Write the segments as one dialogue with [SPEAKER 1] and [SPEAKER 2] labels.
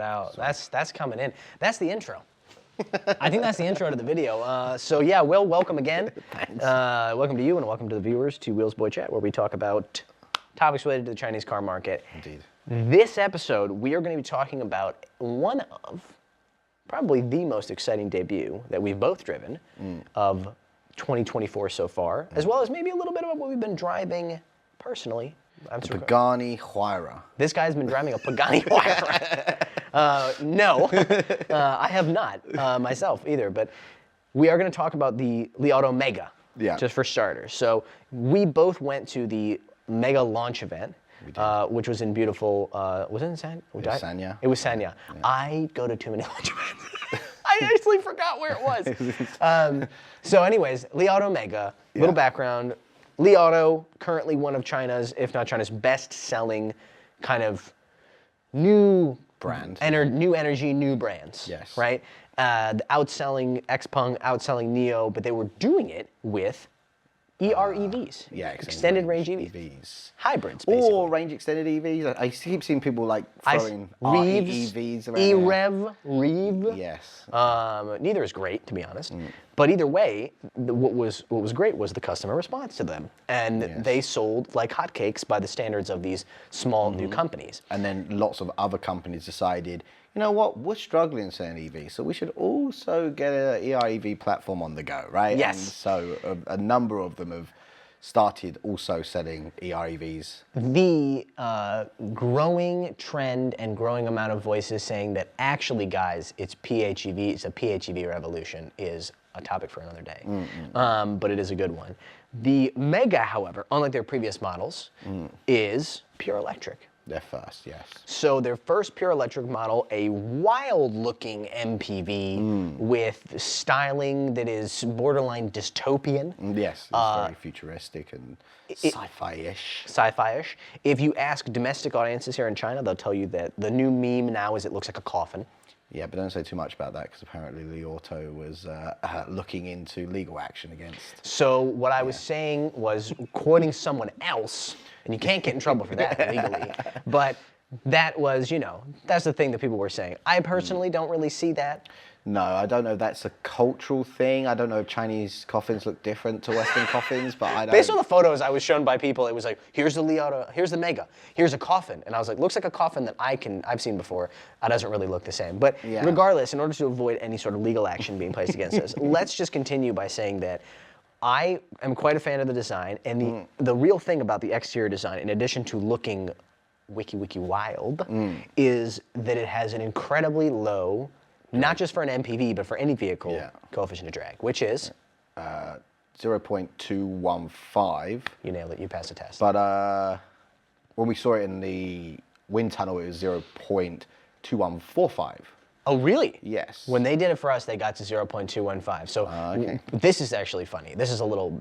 [SPEAKER 1] out. That's coming in. That's the intro. I think that's the intro to the video. So yeah, Will, welcome again.
[SPEAKER 2] Thanks.
[SPEAKER 1] Welcome to you and welcome to the viewers to Will's Boy Chat, where we talk about topics related to the Chinese car market.
[SPEAKER 2] Indeed.
[SPEAKER 1] This episode, we are going to be talking about one of probably the most exciting debut that we've both driven of 2024 so far, as well as maybe a little bit about what we've been driving personally.
[SPEAKER 2] Pagani Huayra.
[SPEAKER 1] This guy's been driving a Pagani Huayra. No, I have not myself either, but we are going to talk about the Li Auto Mega, just for starters. So we both went to the Mega launch event, which was in beautiful, was it in
[SPEAKER 2] Sanya?
[SPEAKER 1] It was Sanya. Yeah. I go to too many launch events. I actually forgot where it was. So anyways, Li Auto Mega, little background. Li Auto, currently one of China's, if not China's best-selling kind of new
[SPEAKER 2] brand,
[SPEAKER 1] new energy, new brands.
[SPEAKER 2] Yes.
[SPEAKER 1] Right? Outselling XPeng, outselling Neo, but they were doing it with EREVs.
[SPEAKER 2] Yeah,
[SPEAKER 1] extended range EVs. Hybrids, basically.
[SPEAKER 2] Or range extended EVs. I keep seeing people like throwing REEVs around.
[SPEAKER 1] EREV, REEV.
[SPEAKER 2] Yes.
[SPEAKER 1] Neither is great, to be honest. But either way, what was great was the customer response to them. And they sold like hotcakes by the standards of these small new companies.
[SPEAKER 2] And then lots of other companies decided, you know what, we're struggling selling EVs, so we should also get an EREV platform on the go, right?
[SPEAKER 1] Yes.
[SPEAKER 2] And so a number of them have started also selling EREVs.
[SPEAKER 1] The growing trend and growing amount of voices saying that actually, guys, it's PHEV, it's a PHEV revolution is a topic for another day. But it is a good one. The Mega, however, unlike their previous models, is pure electric.
[SPEAKER 2] Their first, yes.
[SPEAKER 1] So their first pure electric model, a wild-looking MPV with styling that is borderline dystopian.
[SPEAKER 2] Yes, it's very futuristic and sci-fi-ish.
[SPEAKER 1] Sci-fi-ish. If you ask domestic audiences here in China, they'll tell you that the new meme now is it looks like a coffin.
[SPEAKER 2] Yeah, but don't say too much about that because apparently Li Auto was looking into legal action against.
[SPEAKER 1] So what I was saying was quoting someone else, and you can't get in trouble for that legally, but that was, you know, that's the thing that people were saying. I personally don't really see that.
[SPEAKER 2] No, I don't know if that's a cultural thing. I don't know if Chinese coffins look different to Western coffins, but I don't.
[SPEAKER 1] Based on the photos I was shown by people, it was like, here's the Li Auto, here's the Mega, here's a coffin. And I was like, looks like a coffin that I've seen before. It doesn't really look the same. But regardless, in order to avoid any sort of legal action being placed against us, let's just continue by saying that I am quite a fan of the design. And the real thing about the exterior design, in addition to looking wiki wild, is that it has an incredibly low, not just for an MPV, but for any vehicle, coefficient of drag, which is?
[SPEAKER 2] 0.215.
[SPEAKER 1] You nailed it, you passed the test.
[SPEAKER 2] But when we saw it in the wind tunnel, it was 0.2145.
[SPEAKER 1] Oh, really?
[SPEAKER 2] Yes.
[SPEAKER 1] When they did it for us, they got to 0.215. So this is actually funny. This is a little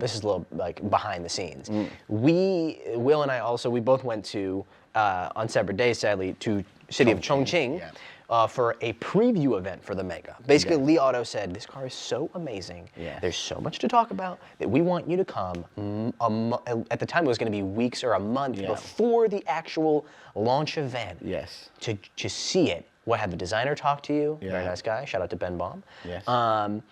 [SPEAKER 1] like behind the scenes. Will and I also, we both went to, on separate days, sadly, to city of Chongqing. For a preview event for the Mega. Basically, Li Auto said, this car is so amazing, there's so much to talk about, that we want you to come, at the time it was going to be weeks or a month before the actual launch event to see it. We'll have the designer talk to you, very nice guy, shout out to Ben Baum. And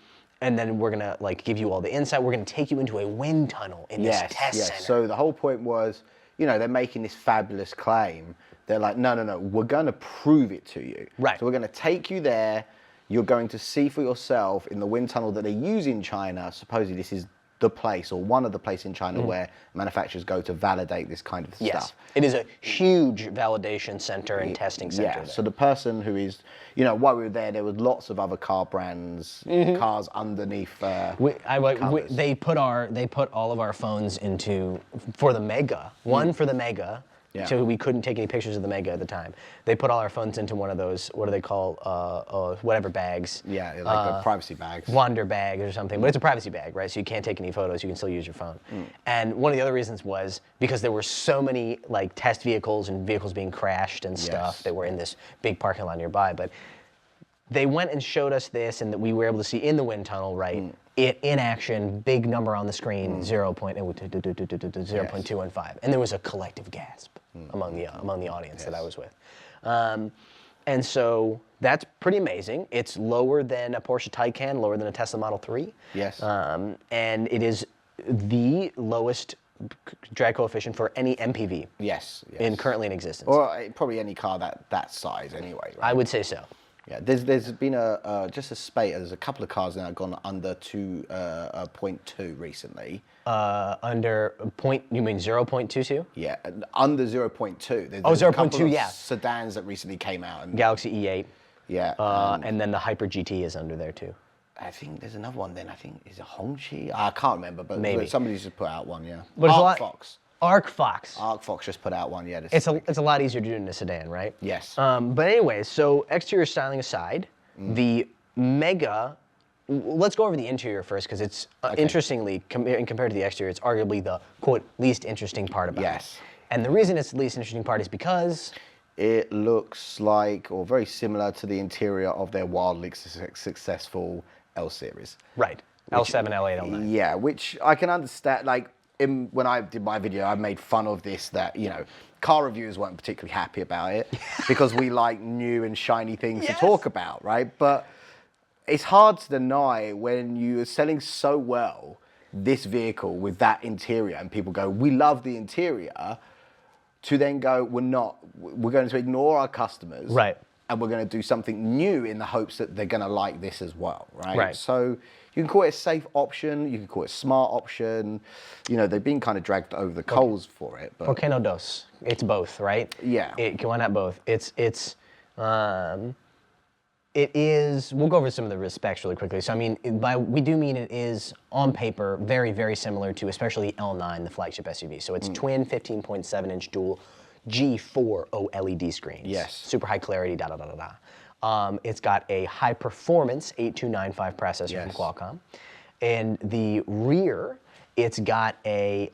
[SPEAKER 1] then we're going to like give you all the insight, we're going to take you into a wind tunnel in this test center.
[SPEAKER 2] So the whole point was, you know, they're making this fabulous claim. They're like, no, we're going to prove it to you.
[SPEAKER 1] Right.
[SPEAKER 2] So we're going to take you there. You're going to see for yourself in the wind tunnel that they use in China. Supposedly this is the place or one of the places in China where manufacturers go to validate this kind of stuff.
[SPEAKER 1] It is a huge validation center and testing center.
[SPEAKER 2] Yeah, so the person who is, you know, while we were there was lots of other car brands, cars underneath
[SPEAKER 1] they put all of our phones into, for the Mega, one for the Mega, so we couldn't take any pictures of the Mega at the time. They put all our phones into one of those, what do they call, whatever bags.
[SPEAKER 2] Yeah, like the privacy bags.
[SPEAKER 1] Wander bags or something, but it's a privacy bag, right? So you can't take any photos, you can still use your phone. And one of the other reasons was because there were so many like test vehicles and vehicles being crashed and stuff that were in this big parking lot nearby. But they went and showed us this, and that we were able to see in the wind tunnel, right? It in action, big number on the screen, 0.215, and there was a collective gasp among the audience that I was with. And so that's pretty amazing. It's lower than a Porsche Taycan, lower than a Tesla Model 3.
[SPEAKER 2] Yes.
[SPEAKER 1] And it is the lowest drag coefficient for any MPV.
[SPEAKER 2] Yes.
[SPEAKER 1] Currently in existence.
[SPEAKER 2] Or probably any car that size anyway. Right?
[SPEAKER 1] I would say so.
[SPEAKER 2] Yeah, there's been just a spate. There's a couple of cars now that have gone under 2.2 recently.
[SPEAKER 1] Under point, you mean 0.22?
[SPEAKER 2] Yeah, under 0.2. There's
[SPEAKER 1] 0.2,
[SPEAKER 2] a couple of
[SPEAKER 1] yeah.
[SPEAKER 2] sedans that recently came out. And,
[SPEAKER 1] Galaxy E8.
[SPEAKER 2] yeah.
[SPEAKER 1] And then the Hyper GT is under there too.
[SPEAKER 2] I think there's another one then. I think, is it Hongqi? I can't remember, but
[SPEAKER 1] Maybe.
[SPEAKER 2] somebody's just put out one, yeah.
[SPEAKER 1] But
[SPEAKER 2] Arc Fox.
[SPEAKER 1] Arc Fox.
[SPEAKER 2] Arc Fox just put out one, yeah.
[SPEAKER 1] It's a lot easier to do in a sedan, right?
[SPEAKER 2] Yes.
[SPEAKER 1] But anyway, so exterior styling aside, the Mega, let's go over the interior first because it's interestingly, compared to the exterior, it's arguably the, quote, least interesting part about it.
[SPEAKER 2] Yes.
[SPEAKER 1] And the reason it's the least interesting part is because
[SPEAKER 2] it looks like, or very similar to the interior of their wildly successful L series.
[SPEAKER 1] Right. L7, L8, L9.
[SPEAKER 2] Yeah, which I can understand. Like, when I did my video, I made fun of this, that, you know, car reviewers weren't particularly happy about it because we like new and shiny things to talk about, right? But it's hard to deny when you are selling so well this vehicle with that interior and people go, we love the interior, to then go, we're going to ignore our customers.
[SPEAKER 1] Right.
[SPEAKER 2] And we're going to do something new in the hopes that they're going to like this as well, right?
[SPEAKER 1] Right.
[SPEAKER 2] So you can call it a safe option, you can call it a smart option. You know, they've been kind of dragged over the coals for it. But
[SPEAKER 1] ¿Por qué no dos? It's both, right?
[SPEAKER 2] Yeah.
[SPEAKER 1] Why not both? It is, we'll go over some of the specs really quickly. So I mean, we do mean it is, on paper, very, very similar to especially L9, the flagship SUV. So it's twin 15.7-inch dual G4 OLED screens.
[SPEAKER 2] Yes.
[SPEAKER 1] Super high clarity, it's got a high performance 8295 processor from Qualcomm. And the rear, it's got a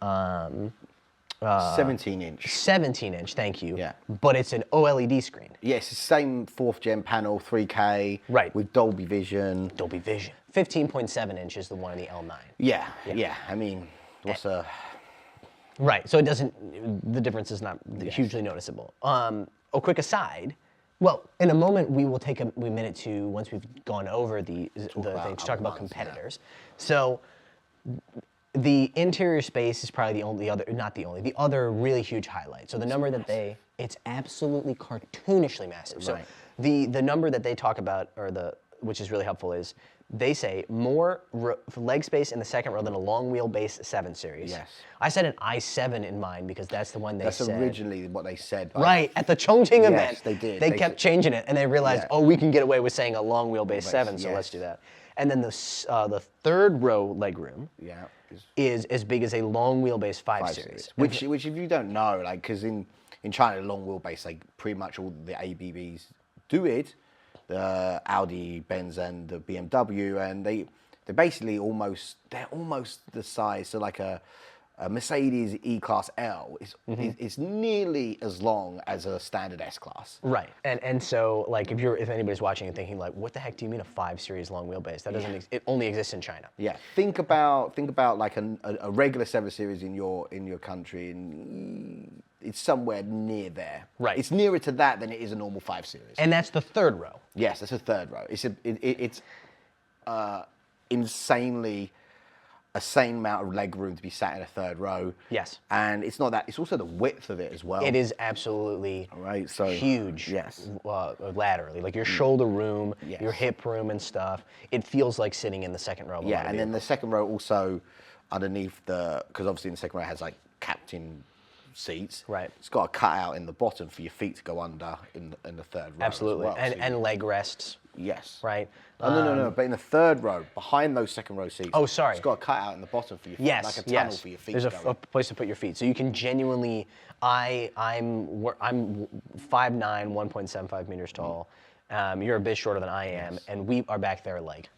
[SPEAKER 2] 17-inch.
[SPEAKER 1] 17-inch, thank you.
[SPEAKER 2] Yeah.
[SPEAKER 1] But it's an OLED screen.
[SPEAKER 2] Yes, it's the same 4th gen panel, 3K.
[SPEAKER 1] Right.
[SPEAKER 2] With Dolby Vision.
[SPEAKER 1] Dolby Vision. 15.7 inch is the one in the L9.
[SPEAKER 2] Yeah. I mean, what's a...
[SPEAKER 1] Right, so it doesn't, the difference is not hugely noticeable. A quick aside, well, in a moment we will take a minute to, once we've gone over the thing, to talk about competitors. So the interior space is probably the other really huge highlight. So the number that it's absolutely cartoonishly massive. So the number that they talk about, which is really helpful, is they say more leg space in the second row than a long wheelbase 7 Series.
[SPEAKER 2] Yes.
[SPEAKER 1] I said an i7 in mine because that's the one they said.
[SPEAKER 2] That's originally what they said.
[SPEAKER 1] Right, at the Chongqing event.
[SPEAKER 2] Yes, they did.
[SPEAKER 1] They kept changing it, and they realized, oh, we can get away with saying a long wheelbase 7, so
[SPEAKER 2] yes.
[SPEAKER 1] let's do that. And then the third row legroom is as big as a long wheelbase 5 Series.
[SPEAKER 2] Which if you don't know, like, because in China, long wheelbase, like pretty much all the ABBs do it. The Audi, Benz, and the BMW, and they're basically almost the size. So like a Mercedes E-Class L is nearly as long as a standard S-Class.
[SPEAKER 1] Right, and so like if anybody's watching and thinking like, what the heck do you mean a 5 Series long wheelbase? That doesn't it only exists in China.
[SPEAKER 2] Yeah, think about like a regular 7 Series in your country, and it's somewhere near there.
[SPEAKER 1] Right.
[SPEAKER 2] It's nearer to that than it is a normal 5 Series.
[SPEAKER 1] And that's the third row.
[SPEAKER 2] Yes, that's a third row. It's insanely a sane amount of leg room to be sat in a third row.
[SPEAKER 1] Yes.
[SPEAKER 2] And it's not that, it's also the width of it as well.
[SPEAKER 1] It is absolutely huge.
[SPEAKER 2] Yes.
[SPEAKER 1] Laterally, like your shoulder room, your hip room and stuff. It feels like sitting in the second row.
[SPEAKER 2] Yeah, and then the second row also underneath because obviously the second row has like captain seats.
[SPEAKER 1] Right.
[SPEAKER 2] It's got a cutout in the bottom for your feet to go under in the third row.
[SPEAKER 1] Absolutely,
[SPEAKER 2] as well.
[SPEAKER 1] and leg rests.
[SPEAKER 2] Yes.
[SPEAKER 1] Right.
[SPEAKER 2] No. But in the third row, behind those second row seats.
[SPEAKER 1] Oh, sorry.
[SPEAKER 2] It's got a cutout in the bottom for your feet.
[SPEAKER 1] Yes.
[SPEAKER 2] Like a tunnel for your feet.
[SPEAKER 1] There's a place to put your feet, so you can genuinely. I'm 5'9", 1.75 meters tall. You're a bit shorter than I am, and we are back there like.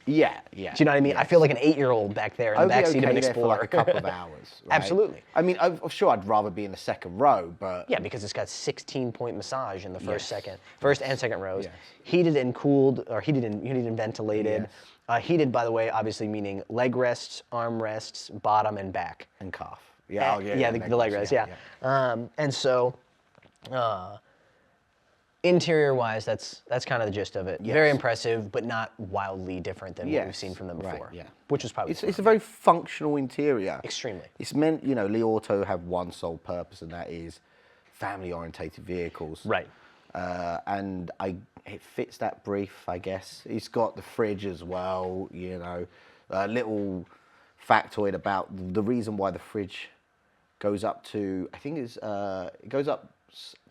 [SPEAKER 2] Yeah.
[SPEAKER 1] Do you know what I mean? I feel like an 8-year-old back there in the backseat of an Explorer.
[SPEAKER 2] For like a couple of hours. Right?
[SPEAKER 1] Absolutely.
[SPEAKER 2] I mean, I'm sure I'd rather be in the second row, but
[SPEAKER 1] yeah, because it's got 16-point massage in the first and second rows, heated and cooled, or heated and ventilated. Heated, by the way, obviously meaning leg rests, arm rests, bottom and back,
[SPEAKER 2] and calf.
[SPEAKER 1] The leg rests. And so. Interior-wise, that's kind of the gist of it.
[SPEAKER 2] Yes.
[SPEAKER 1] Very impressive, but not wildly different than what we've
[SPEAKER 2] Yes.
[SPEAKER 1] seen from them before.
[SPEAKER 2] Right, yeah.
[SPEAKER 1] Which was probably
[SPEAKER 2] It's a very functional interior.
[SPEAKER 1] extremely.
[SPEAKER 2] It's meant, you know, Li Auto have one sole purpose, and that is family-orientated vehicles.
[SPEAKER 1] Right.
[SPEAKER 2] And it fits that brief, I guess. It's got the fridge as well, you know. A little factoid about the reason why the fridge goes up to, I think it goes up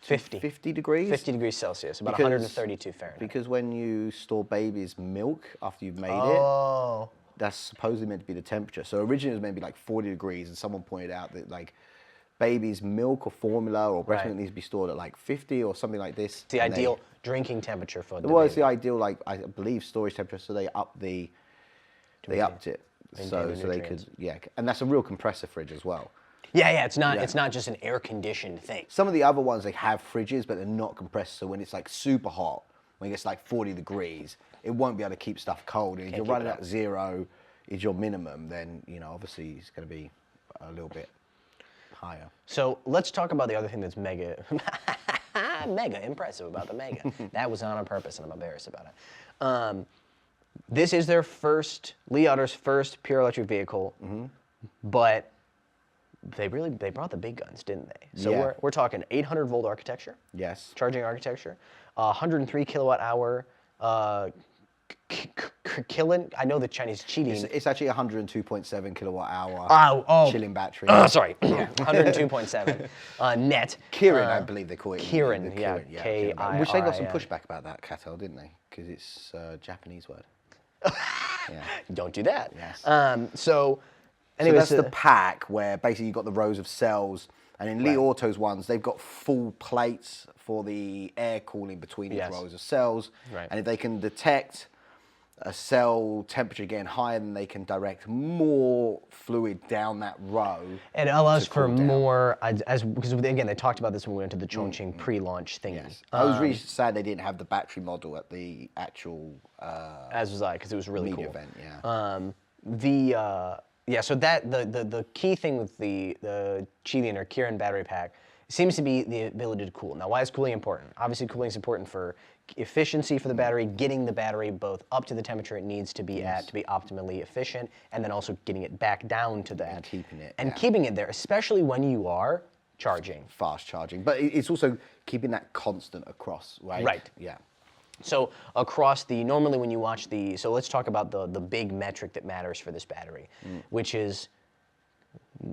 [SPEAKER 2] to 50 degrees.
[SPEAKER 1] 50 degrees Celsius, about
[SPEAKER 2] Because-
[SPEAKER 1] 132 Fahrenheit.
[SPEAKER 2] Because when you store baby's milk after you've made it,
[SPEAKER 1] Oh.
[SPEAKER 2] that's supposedly meant to be the temperature. So originally it was meant to be like 40 degrees, and someone pointed out that like baby's milk or formula or breast
[SPEAKER 1] Right.
[SPEAKER 2] milk needs to be stored at like 50 or something like this.
[SPEAKER 1] It's the
[SPEAKER 2] And
[SPEAKER 1] ideal drinking temperature for the
[SPEAKER 2] Well, it's
[SPEAKER 1] baby.
[SPEAKER 2] the ideal, like I believe, storage temperature. So they upped it.
[SPEAKER 1] maintain
[SPEAKER 2] So
[SPEAKER 1] the
[SPEAKER 2] they
[SPEAKER 1] nutrients.
[SPEAKER 2] could, yeah, and that's a real compressor fridge as well.
[SPEAKER 1] Yeah, it's not
[SPEAKER 2] Yeah.
[SPEAKER 1] it's not just an air-conditioned thing.
[SPEAKER 2] Some of the other ones, they have fridges, but they're not compressed. So when it's like super hot, when it gets like 40 degrees, it won't be able to keep stuff cold. And if you're
[SPEAKER 1] keep it
[SPEAKER 2] running
[SPEAKER 1] up.
[SPEAKER 2] at 0 is your minimum, then, you know, obviously it's going to be a little bit higher.
[SPEAKER 1] So let's talk about the other thing that's mega impressive about the Mega. That was not on purpose, and I'm embarrassed about it. This is their first, Li Auto's first pure electric vehicle, but they brought the big guns, didn't they? So
[SPEAKER 2] Yeah.
[SPEAKER 1] we're talking 800 volt architecture,
[SPEAKER 2] Yes.
[SPEAKER 1] charging architecture, 103 kilowatt hour. Kirin, I know the Chinese cheating.
[SPEAKER 2] It's actually 102.7 kilowatt hour
[SPEAKER 1] Oh,
[SPEAKER 2] chilling battery.
[SPEAKER 1] sorry, 102.7 net.
[SPEAKER 2] Kirin, I believe they call it.
[SPEAKER 1] Kirin,
[SPEAKER 2] the
[SPEAKER 1] yeah,
[SPEAKER 2] Kirin.
[SPEAKER 1] Kirin.
[SPEAKER 2] Which they got some pushback about that, Cattell, didn't they? Because it's a Japanese word. Yeah.
[SPEAKER 1] Don't do that.
[SPEAKER 2] Yes.
[SPEAKER 1] So,
[SPEAKER 2] So
[SPEAKER 1] anyways,
[SPEAKER 2] that's the pack where basically you've got the rows of cells, and in Li Auto's ones, they've got full plates for the air cooling between each
[SPEAKER 1] Yes.
[SPEAKER 2] rows of cells.
[SPEAKER 1] Right.
[SPEAKER 2] And if they can detect a cell temperature getting higher, then they can direct more fluid down that row.
[SPEAKER 1] it allows for
[SPEAKER 2] cool down.
[SPEAKER 1] more, because again, they talked about this when we went to the Chongqing pre-launch thingy.
[SPEAKER 2] Yes. I was really sad they didn't have the battery model at the actual
[SPEAKER 1] As was I, because it was really
[SPEAKER 2] media
[SPEAKER 1] cool.
[SPEAKER 2] event. Yeah.
[SPEAKER 1] So that the key thing with the Qilian or Kirin battery pack seems to be the ability to cool. Now, why is cooling important? Obviously, cooling is important for efficiency for the battery, getting the battery both up to the temperature it needs to be at to be optimally efficient, and then also getting it back down to that.
[SPEAKER 2] And keeping it,
[SPEAKER 1] And
[SPEAKER 2] yeah.
[SPEAKER 1] keeping it there, especially when you are charging.
[SPEAKER 2] Fast charging, but it's also keeping that constant across, right?
[SPEAKER 1] Right.
[SPEAKER 2] Yeah.
[SPEAKER 1] So across normally when you watch so let's talk about the big metric that matters for this battery, which is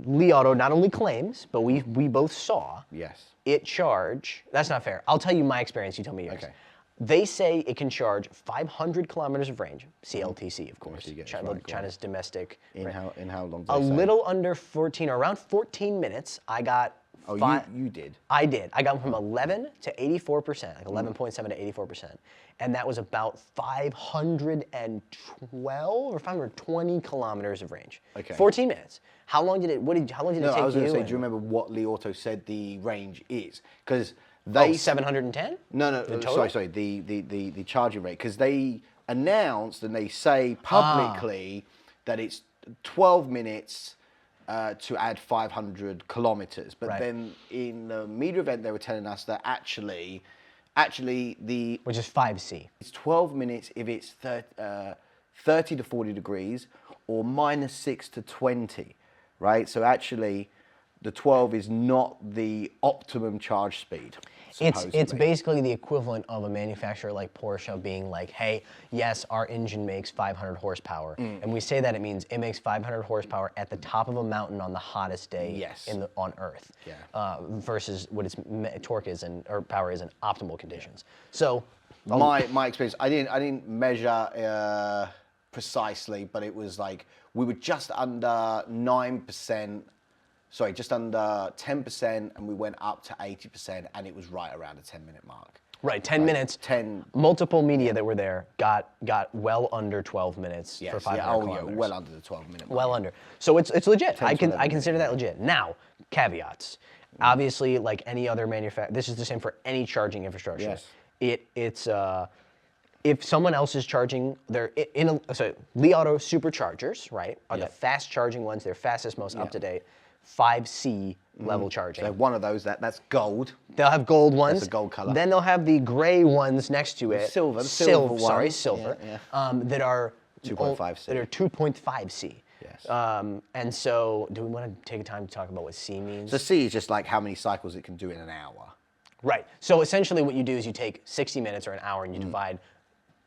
[SPEAKER 1] Li Auto not only claims, but we both saw
[SPEAKER 2] Yes.
[SPEAKER 1] it charge. That's not fair. I'll tell you my experience, you tell me yours.
[SPEAKER 2] Okay.
[SPEAKER 1] They say it can charge 500 kilometers of range, CLTC, of course,
[SPEAKER 2] you get it
[SPEAKER 1] China,
[SPEAKER 2] right, go on.
[SPEAKER 1] China's domestic.
[SPEAKER 2] In
[SPEAKER 1] right?
[SPEAKER 2] how long?
[SPEAKER 1] A little under 14, or around 14 minutes, I got
[SPEAKER 2] Oh, you did.
[SPEAKER 1] I did. I got from 11 to 84%, like 11.7 to 84%. And that was about 512 or 520 kilometers of range.
[SPEAKER 2] Okay.
[SPEAKER 1] 14 minutes. How long did it take
[SPEAKER 2] No, I was
[SPEAKER 1] you?
[SPEAKER 2] going to say,
[SPEAKER 1] and-
[SPEAKER 2] do you remember what Li Auto said the range is? Because
[SPEAKER 1] Oh,
[SPEAKER 2] they
[SPEAKER 1] 710?
[SPEAKER 2] No,
[SPEAKER 1] The total?
[SPEAKER 2] sorry, the charging rate, because they announced and they say publicly that it's 12 minutes to add 500 kilometers. But
[SPEAKER 1] Right.
[SPEAKER 2] then in the media event, they were telling us that actually
[SPEAKER 1] Which is 5C.
[SPEAKER 2] it's 12 minutes if it's 30 to 40 degrees or -6 to 20, right? So actually, the 12 is not the optimum charge speed.
[SPEAKER 1] It's
[SPEAKER 2] supposedly.
[SPEAKER 1] basically the equivalent of a manufacturer like Porsche being like, hey, yes, our engine makes 500 horsepower. And we say that it means it makes 500 horsepower at the top of a mountain on the hottest day
[SPEAKER 2] Yes.
[SPEAKER 1] on Earth.
[SPEAKER 2] Yeah.
[SPEAKER 1] Versus what its torque is or power is in optimal conditions. So
[SPEAKER 2] My experience, I didn't measure precisely, but it was like we were just under 9%. Sorry, just under 10%, and we went up to 80%, and it was right around a 10-minute mark.
[SPEAKER 1] right, 10 minutes.
[SPEAKER 2] 10.
[SPEAKER 1] Multiple media that were there got well under 12 minutes
[SPEAKER 2] Yes,
[SPEAKER 1] for 500
[SPEAKER 2] yeah,
[SPEAKER 1] kilometers.
[SPEAKER 2] well under the 12-minute mark.
[SPEAKER 1] Well under. So it's legit. I
[SPEAKER 2] 11
[SPEAKER 1] consider that legit. Now, caveats. Obviously, like any other manufacturer, this is the same for any charging infrastructure.
[SPEAKER 2] Yes.
[SPEAKER 1] It's if someone else is charging, Li Auto superchargers, right, are the
[SPEAKER 2] Yep.
[SPEAKER 1] fast charging ones. They're fastest, most up to date. 5C level charging.
[SPEAKER 2] So one of those, that's gold.
[SPEAKER 1] They'll have gold ones.
[SPEAKER 2] That's a gold color.
[SPEAKER 1] Then they'll have the gray ones next to it.
[SPEAKER 2] Silver
[SPEAKER 1] Sorry,
[SPEAKER 2] one.
[SPEAKER 1] silver.
[SPEAKER 2] Yeah.
[SPEAKER 1] That are
[SPEAKER 2] 2.5C.
[SPEAKER 1] That are 2.5C.
[SPEAKER 2] Yes.
[SPEAKER 1] And so, do we want to take time to talk about what C means?
[SPEAKER 2] So C is just like how many cycles it can do in an hour.
[SPEAKER 1] Right. So essentially, what you do is you take 60 minutes or an hour and you divide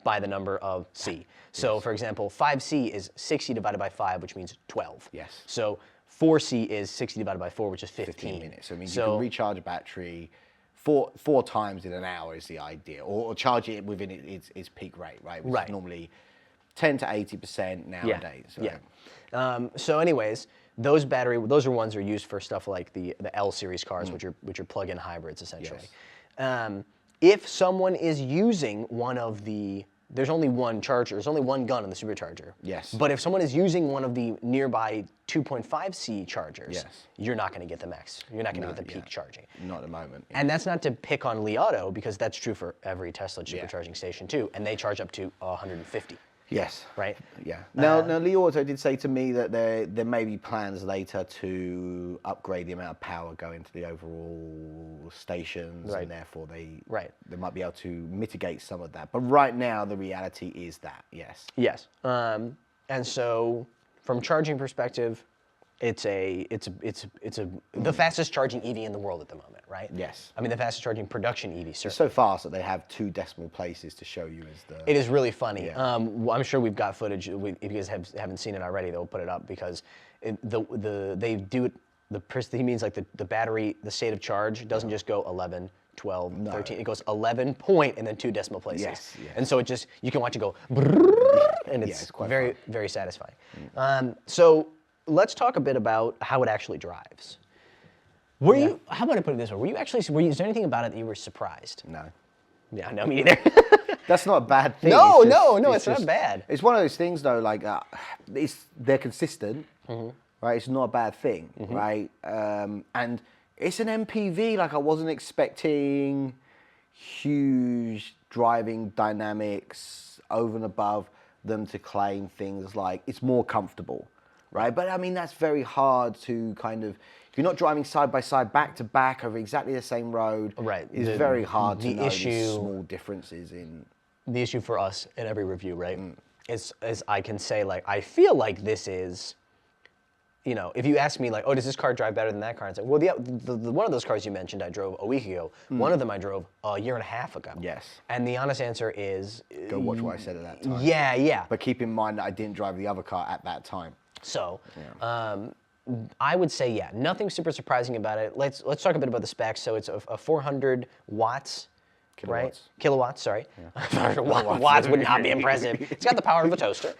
[SPEAKER 1] by the number of C. So, for example, 5C is 60 divided by 5, which means 12.
[SPEAKER 2] Yes.
[SPEAKER 1] So 4C is 60 divided by 4, which is 15.
[SPEAKER 2] 15 minutes. So it means you can recharge a battery four times in an hour is the idea, or charge it within its peak rate, right? Which is normally 10 to 80% nowadays.
[SPEAKER 1] Yeah.
[SPEAKER 2] Right?
[SPEAKER 1] Yeah. So, anyways, those are ones that are used for stuff like the L series cars, which are plug-in hybrids essentially.
[SPEAKER 2] Yes.
[SPEAKER 1] If someone is using one of the there's only one charger, there's only one gun on the supercharger.
[SPEAKER 2] Yes.
[SPEAKER 1] But if someone is using one of the nearby 2.5C chargers,
[SPEAKER 2] Yes.
[SPEAKER 1] you're not going to get the max. You're not going to get the peak charging.
[SPEAKER 2] Not at the moment.
[SPEAKER 1] And that's not to pick on Li Auto, because that's true for every Tesla supercharging station too, and they charge up to 150.
[SPEAKER 2] Yes.
[SPEAKER 1] Right?
[SPEAKER 2] Yeah. Now, Li Auto did say to me that there may be plans later to upgrade the amount of power going to the overall stations, and therefore they might be able to mitigate some of that. But right now, the reality is that, yes.
[SPEAKER 1] Yes. And so, from charging perspective, it's the fastest charging EV in the world at the moment, right?
[SPEAKER 2] Yes.
[SPEAKER 1] I mean, the fastest charging production EV, certainly.
[SPEAKER 2] It's so fast that they have 2 decimal places to show you as the...
[SPEAKER 1] It is really funny.
[SPEAKER 2] Yeah.
[SPEAKER 1] I'm sure we've got footage. If you guys haven't seen it already, they'll put it up, because they do it. He means like the battery, the state of charge doesn't just go 11, 12, 13. It goes 11 point and then 2 decimal places.
[SPEAKER 2] Yes.
[SPEAKER 1] And so you can watch it go, and it's
[SPEAKER 2] quite
[SPEAKER 1] very, very satisfying. So let's talk a bit about how it actually drives. How about I put it this way? Is there anything about it that you were surprised?
[SPEAKER 2] No.
[SPEAKER 1] Yeah, no, me neither.
[SPEAKER 2] That's not a bad thing.
[SPEAKER 1] No, it's not bad.
[SPEAKER 2] It's one of those things, though, like, they're consistent, right? It's not a bad thing, right? And it's an MPV. Like, I wasn't expecting huge driving dynamics over and above them to claim things like it's more comfortable, right? But, I mean, that's very hard to kind of... If you're not driving side by side, back to back over exactly the same road,
[SPEAKER 1] right?
[SPEAKER 2] It's very hard to know these small differences in.
[SPEAKER 1] The issue for us in every review, right, is I can say, like, I feel like this is, if you ask me, like, oh, does this car drive better than that car? And say, well, the one of those cars you mentioned I drove a week ago. One of them I drove a year and a half ago.
[SPEAKER 2] Yes.
[SPEAKER 1] And the honest answer is...
[SPEAKER 2] Go watch what I said at that time.
[SPEAKER 1] Yeah.
[SPEAKER 2] But keep in mind that I didn't drive the other car at that time.
[SPEAKER 1] So, I would say, nothing super surprising about it. Let's talk a bit about the specs. So it's a 400 watts,
[SPEAKER 2] Kilowatts.
[SPEAKER 1] right? Kilowatts, sorry. Yeah. Watts would not be impressive. It's got the power of a toaster.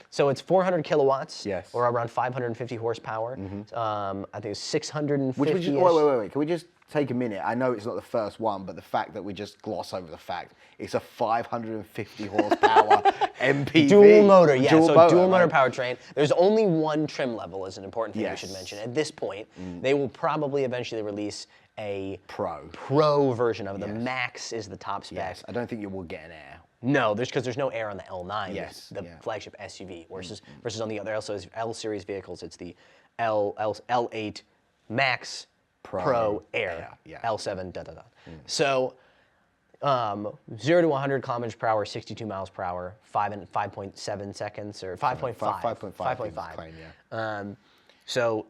[SPEAKER 1] So it's 400 kilowatts, or around 550 horsepower. I think it's 650.
[SPEAKER 2] Wait. Can we just take a minute? I know it's not the first one, but the fact that we just gloss over the fact it's a 550 horsepower MPV.
[SPEAKER 1] Dual motor, dual motor
[SPEAKER 2] right?
[SPEAKER 1] powertrain. There's only one trim level is an important thing we should mention. At this point, they will probably eventually release a Pro version of it. The Max is the top spec.
[SPEAKER 2] Yes, I don't think you will get an Air.
[SPEAKER 1] No, because there's no Air on the L9, the
[SPEAKER 2] yeah.
[SPEAKER 1] flagship SUV, versus on the other L series vehicles, it's the L8 Max Pro Air, L7, So, 0 to 100 kilometers per hour, 62 miles per hour, 5.7 seconds, or 5.5. 5.5. So,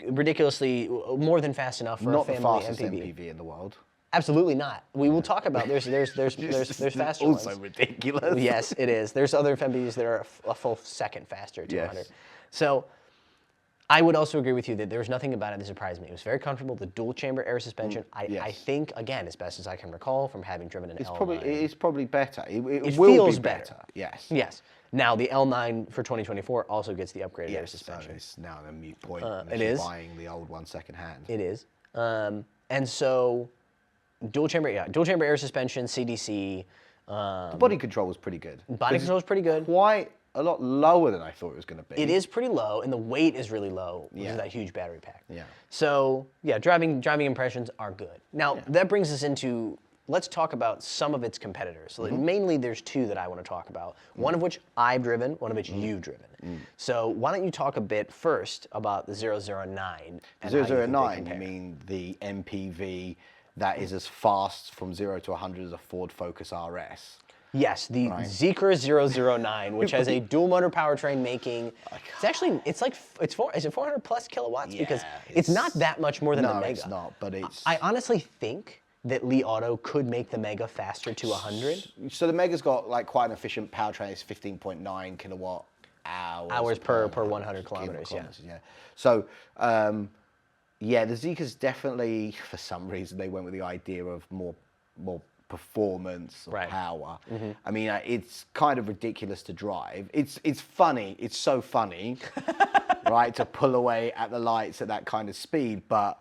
[SPEAKER 1] ridiculously, more than fast enough for a family
[SPEAKER 2] Not the fastest
[SPEAKER 1] MPV.
[SPEAKER 2] MPV in the world.
[SPEAKER 1] Absolutely not. We will talk about there's faster ones.
[SPEAKER 2] Also ridiculous.
[SPEAKER 1] Yes, it is. There's other MPVs that are a full second faster, 200. So, I would also agree with you that there was nothing about it that surprised me. It was very comfortable. The dual chamber air suspension, I think, again, as best as I can recall from having driven an L9.
[SPEAKER 2] It's probably better. It will
[SPEAKER 1] feels
[SPEAKER 2] be better. Yes.
[SPEAKER 1] Yes. Now, the L9 for 2024 also gets the upgraded air suspension.
[SPEAKER 2] So it's now a moot point.
[SPEAKER 1] It is.
[SPEAKER 2] Buying the old one secondhand.
[SPEAKER 1] It is. And so, dual chamber air suspension, CDC.
[SPEAKER 2] The body control was pretty good.
[SPEAKER 1] Body control was pretty good.
[SPEAKER 2] Quite a lot lower than I thought it was going to be.
[SPEAKER 1] It is pretty low, and the weight is really low because of that huge battery pack.
[SPEAKER 2] Yeah.
[SPEAKER 1] So, driving impressions are good. Now, that brings us into let's talk about some of its competitors. So mainly there's two that I want to talk about, one of which I've driven, one of which you've driven. So why don't you talk a bit first about the 009. And
[SPEAKER 2] 009, you mean the MPV that is as fast from 0 to 100 as a Ford Focus RS?
[SPEAKER 1] Yes, the Zeekr 009, which has a dual motor powertrain making, it's 400 plus kilowatts? Because it's not that much more than the Mega.
[SPEAKER 2] No, it's not, but it's...
[SPEAKER 1] I honestly think that Li Auto could make the Mega faster to 100.
[SPEAKER 2] So the Mega's got like quite an efficient powertrain. It's 15.9 kilowatt hours
[SPEAKER 1] per 100 kilometers,
[SPEAKER 2] yeah. So, yeah, the Zeekr's definitely, for some reason, they went with the idea of more performance or power. I mean, it's kind of ridiculous to drive. It's funny. It's so funny, right, to pull away at the lights at that kind of speed, but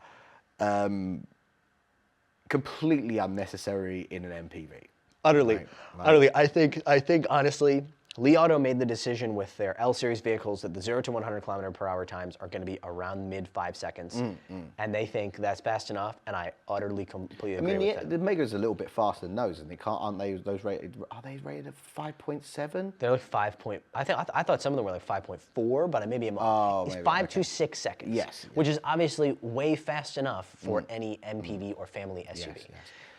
[SPEAKER 2] completely unnecessary in an MPV.
[SPEAKER 1] Utterly. I think honestly, Li Auto made the decision with their L series vehicles that the 0 to 100 kilometer per hour times are going to be around mid 5 seconds, and they think that's fast enough. And I utterly, completely agree with that.
[SPEAKER 2] The Mega is a little bit faster than those, and aren't they? Those rated? Are they rated at 5.7?
[SPEAKER 1] They're like 5 point. I thought some of them were like 5.4, but maybe I'm it's 5 to 6 seconds.
[SPEAKER 2] Yes,
[SPEAKER 1] which is obviously way fast enough for any MPV or family SUV.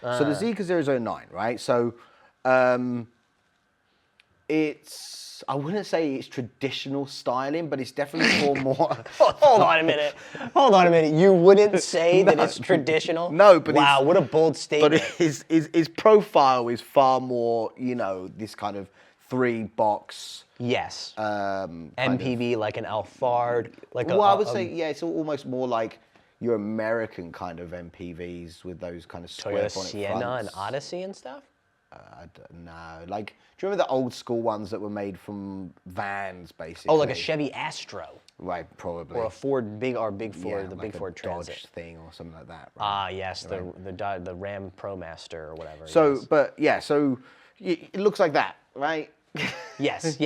[SPEAKER 2] Yes. So the Zeekr 009, right? So. I wouldn't say it's traditional styling, but it's definitely more.
[SPEAKER 1] Hold on a minute. You wouldn't say that it's traditional?
[SPEAKER 2] No, but
[SPEAKER 1] wow, what a bold statement.
[SPEAKER 2] But his profile is far more, this kind of 3-box.
[SPEAKER 1] Yes. MPV, like an Alphard,
[SPEAKER 2] I would say, it's almost more like your American kind of MPVs with those kind of square
[SPEAKER 1] Toyota
[SPEAKER 2] bonnet
[SPEAKER 1] Sienna
[SPEAKER 2] fronts.
[SPEAKER 1] and Odyssey and stuff.
[SPEAKER 2] I don't know. Like, do you remember the old school ones that were made from vans, basically?
[SPEAKER 1] Oh, like a Chevy Astro.
[SPEAKER 2] Right, probably.
[SPEAKER 1] Or a Ford, big Ford, the
[SPEAKER 2] like
[SPEAKER 1] big Ford Transit.
[SPEAKER 2] Dodge thing or something like that. Right?
[SPEAKER 1] Yes, right. the Ram ProMaster or whatever.
[SPEAKER 2] So, but yeah, so it looks like that, right?
[SPEAKER 1] Yes.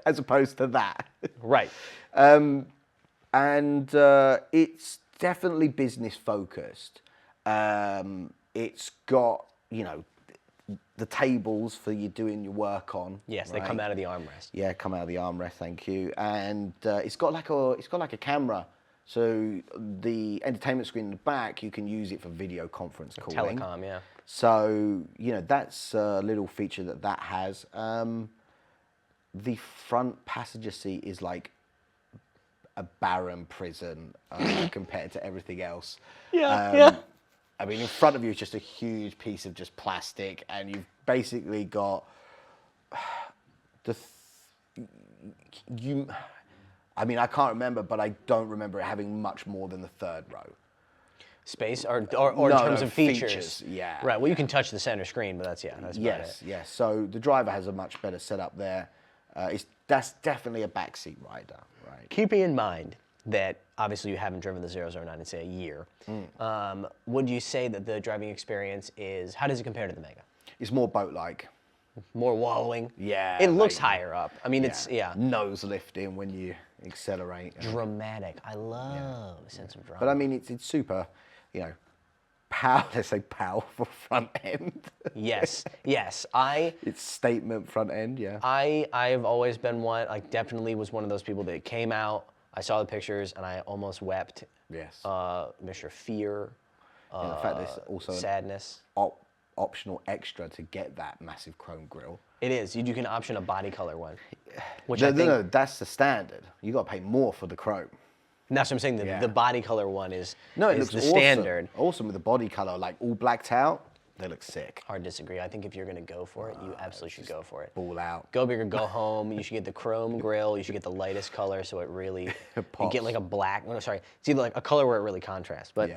[SPEAKER 2] As opposed to that.
[SPEAKER 1] Right.
[SPEAKER 2] And it's definitely business focused. It's got, the tables for you doing your work on.
[SPEAKER 1] Yes,
[SPEAKER 2] right?
[SPEAKER 1] They come out of the armrest.
[SPEAKER 2] Yeah, come out of the armrest. Thank you. And it's got like a camera. So the entertainment screen in the back, you can use it for video conference calling.
[SPEAKER 1] Telecom, yeah.
[SPEAKER 2] So that's a little feature that has. The front passenger seat is like a barren prison compared to everything else.
[SPEAKER 1] Yeah.
[SPEAKER 2] I mean, in front of you is just a huge piece of just plastic, and you've basically got I mean, I can't remember, but I don't remember it having much more than the third row.
[SPEAKER 1] Space or in terms of features.
[SPEAKER 2] Yeah.
[SPEAKER 1] Right. Well, you can touch the center screen, but that's about it.
[SPEAKER 2] Yes. So the driver has a much better setup there. That's definitely a backseat rider, right?
[SPEAKER 1] Keeping in mind that obviously you haven't driven the 009 in, say, a year, would you say that the driving experience how does it compare to the Mega?
[SPEAKER 2] It's more boat-like.
[SPEAKER 1] More wallowing?
[SPEAKER 2] Yeah.
[SPEAKER 1] It looks higher up. I mean, it's.
[SPEAKER 2] Nose lifting when you accelerate.
[SPEAKER 1] Dramatic. I love a sense of drama.
[SPEAKER 2] But I mean, it's super, let's say powerful front end.
[SPEAKER 1] Yes.
[SPEAKER 2] It's statement front end, yeah.
[SPEAKER 1] I've always been one, definitely was one of those people that came out, I saw the pictures, and I almost wept.
[SPEAKER 2] Yes.
[SPEAKER 1] Mixture of fear,
[SPEAKER 2] the fact there's also
[SPEAKER 1] sadness.
[SPEAKER 2] Optional extra to get that massive chrome grille.
[SPEAKER 1] It is. You can option a body color one. Which
[SPEAKER 2] No, that's the standard. You got to pay more for the chrome.
[SPEAKER 1] And that's what I'm saying. The body color one is
[SPEAKER 2] it looks
[SPEAKER 1] the
[SPEAKER 2] awesome.
[SPEAKER 1] Standard.
[SPEAKER 2] Awesome with the body color, like all blacked out. They look sick.
[SPEAKER 1] Hard to disagree. I think if you're going to go for it, you absolutely should go for it.
[SPEAKER 2] Ball out.
[SPEAKER 1] Go big or go home. You should get the chrome grille. You should get the lightest color so it really, you get like a black, it's either like a color where it really contrasts. But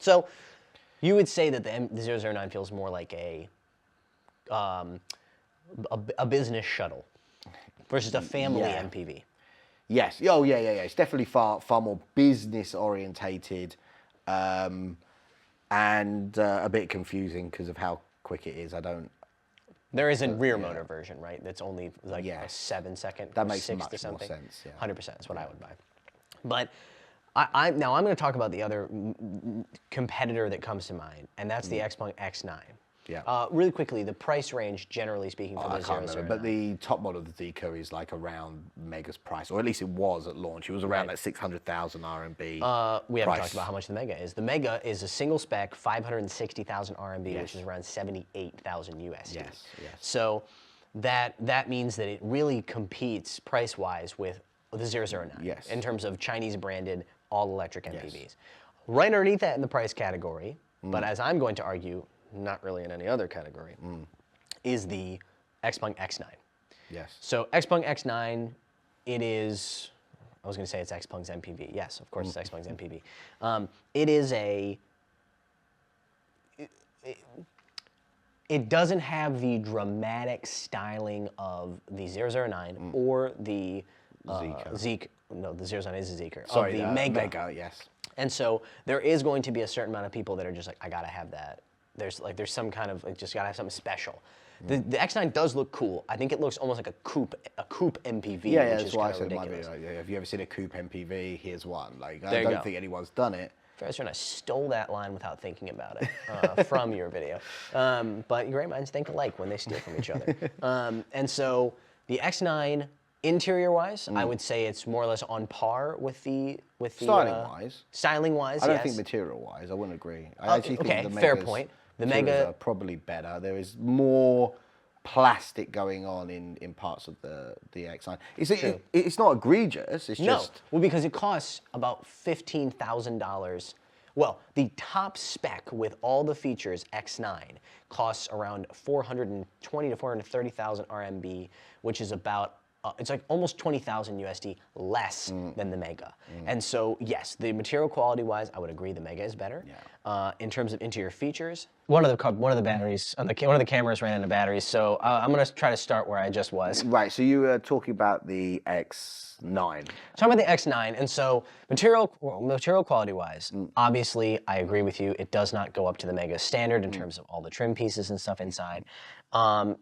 [SPEAKER 1] so you would say that the 009 feels more like a business shuttle versus a family MPV.
[SPEAKER 2] Yes. Oh, yeah. It's definitely far more business orientated. And a bit confusing because of how quick it is.
[SPEAKER 1] There is a rear motor version, right? That's only like a 7-second.
[SPEAKER 2] That makes
[SPEAKER 1] 6
[SPEAKER 2] much
[SPEAKER 1] to something.
[SPEAKER 2] more sense. Yeah.
[SPEAKER 1] 100%. That's what I would buy. But now I'm going to talk about the other competitor that comes to mind, and that's the XPeng X9.
[SPEAKER 2] Yeah.
[SPEAKER 1] Really quickly, the price range, generally speaking, for the
[SPEAKER 2] I can't remember, but the top model of the Zeekr is like around Mega's price, or at least it was at launch. It was around like 600,000 RMB.
[SPEAKER 1] We haven't talked about how much the Mega is. The Mega is a single spec, 560,000 RMB, which is around 78,000 USD.
[SPEAKER 2] Yes, yes.
[SPEAKER 1] So that means that it really competes price-wise with the 009 in terms of Chinese-branded all-electric MPVs.
[SPEAKER 2] Yes.
[SPEAKER 1] Right underneath that in the price category, but as I'm going to argue, not really in any other category, is the XPeng X9.
[SPEAKER 2] Yes.
[SPEAKER 1] So XPeng X9, it is, I was going to say it's XPeng's MPV. Yes, of course it's XPeng's MPV. It is it doesn't have the dramatic styling of the 009 or the Zeekr. No, the 009 is a Zeekr.
[SPEAKER 2] Sorry,
[SPEAKER 1] of the
[SPEAKER 2] Mega, yes.
[SPEAKER 1] And so there is going to be a certain amount of people that are just like, I gotta have that. There's some kind of, just gotta have something special. The X9 does look cool. I think it looks almost like a coupe MPV,
[SPEAKER 2] Yeah,
[SPEAKER 1] which
[SPEAKER 2] that's
[SPEAKER 1] is
[SPEAKER 2] why I
[SPEAKER 1] kind of
[SPEAKER 2] said in my
[SPEAKER 1] ridiculous.
[SPEAKER 2] video, have you ever seen a coupe MPV? Here's one. Like,
[SPEAKER 1] There
[SPEAKER 2] I
[SPEAKER 1] you
[SPEAKER 2] don't
[SPEAKER 1] go.
[SPEAKER 2] think anyone's done it.
[SPEAKER 1] I stole that line without thinking about it from your video. But great minds think alike when they steal from each other. And so the X9, interior-wise, I would say it's more or less on par with the
[SPEAKER 2] Styling-wise.
[SPEAKER 1] Styling-wise,
[SPEAKER 2] I don't
[SPEAKER 1] yes.
[SPEAKER 2] think material-wise, I wouldn't agree. I actually think
[SPEAKER 1] okay,
[SPEAKER 2] the
[SPEAKER 1] fair
[SPEAKER 2] Megas
[SPEAKER 1] point. The
[SPEAKER 2] materials
[SPEAKER 1] Mega
[SPEAKER 2] are probably better. There is more plastic going on in parts of the X9. It's not egregious. It's
[SPEAKER 1] No,
[SPEAKER 2] just
[SPEAKER 1] well, because it costs about $15,000. Well, the top spec with all the features, X9, costs around 420 to 430,000 RMB, which is about it's like almost 20,000 USD less than the Mega. And so, yes, the material quality-wise, I would agree the Mega is better.
[SPEAKER 2] Yeah.
[SPEAKER 1] In terms of interior features, one of the batteries, one of the cameras ran out of batteries, so I'm gonna try to start where I just was.
[SPEAKER 2] right. So you were talking about the X9.
[SPEAKER 1] Talking about the X9, and so material quality-wise, obviously, I agree with you. It does not go up to the Mega standard in terms of all the trim pieces and stuff inside.